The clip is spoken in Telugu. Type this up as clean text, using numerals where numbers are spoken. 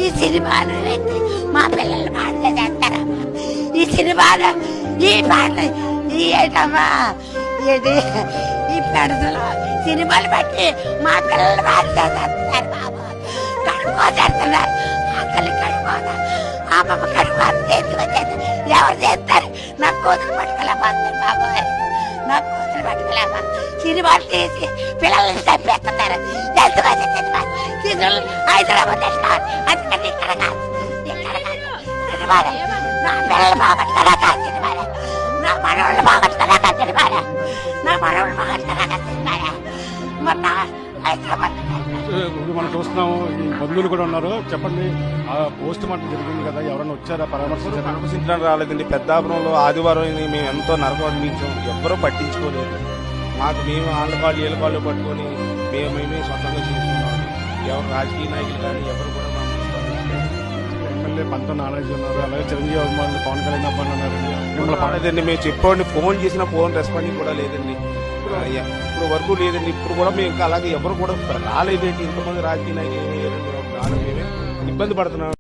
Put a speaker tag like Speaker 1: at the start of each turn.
Speaker 1: ఈ సినిమాలు పెట్టి మా పిల్లలు పాటలు చేస్తారా? ఈ సినిమాలు ఈ పాటలు ఏంటమ్మా ఏంటి ఈ పెడతలు సినిమాలు బట్టి మా పిల్లలు పాటలు చేస్తారు బాబు. కడుకోసేస్తున్నారు అక్కలు కడుకోదా అమ్మమ్మ కడుకోదు ఎందుకు వచ్చేది ఎవరు చేస్తారు? నా కూతురు పట్టుకోలేకపోతుంది బాబోయ్, నా కూతురు పట్టుకోలేకపోతుంది. సినిమాలు తీసి పిల్లల్ని చంపేస్తున్నారు. ఎందుకు వచ్చే సినిమా సినిమాలు హైదరాబాద్ తెస్తారు, అందుకని ఇక్కడ కాదు ఇక్కడ కాదు సినిమాలు. నా పిల్లలు బాగొట్టుకోలేక సినిమాలు, నా మనవాళ్ళు బాగొట్టుకోలేక సినిమాలు, నా మనవాళ్ళు బాగొట్టుకోలేక సినిమాలు మొన్న హైదరాబాద్.
Speaker 2: ఇప్పుడు మనం చూస్తున్నాము, ఈ బంధువులు కూడా ఉన్నారు. చెప్పండి, ఆ పోస్ట్ మార్టం జరిగింది కదా, ఎవరైనా వచ్చారా
Speaker 3: పరామర్శించడానికి రాలేదండి. పెద్దాపురంలో ఆదివారం మేము ఎంతో నరకం అనిపించాం, ఎవ్వరూ పట్టించుకోలేదు. మాకు మేము వాళ్ళ కాళ్ళు వీళ్ళ కాళ్ళు పట్టుకొని మేమే సొంతంగా చేసుకున్నాం. ఎవరు రాజకీయ నాయకులు కానీ ఎవరు కూడా
Speaker 2: ఎమ్మెల్యే పంత నారాజు ఉన్నారు, అలాగే చిరంజీవి అభిమానులు పవన్ కళ్యాణ్ అభిమానులు ఉన్నారండి.
Speaker 3: మిమ్మల్ని పాడలేదండి. మేము చెప్పండి, ఫోన్ చేసిన ఫోన్ రెస్పాండింగ్ కూడా లేదండి. ఇప్పుడు వరకు లేదండి. ఇప్పుడు కూడా మేము ఇంకా అలాగే ఎవరు కూడా రాలేదేంటి, ఇంతమంది రాజకీయ నాయకులు రాలేదు, మేమే ఇబ్బంది పడుతున్నాం.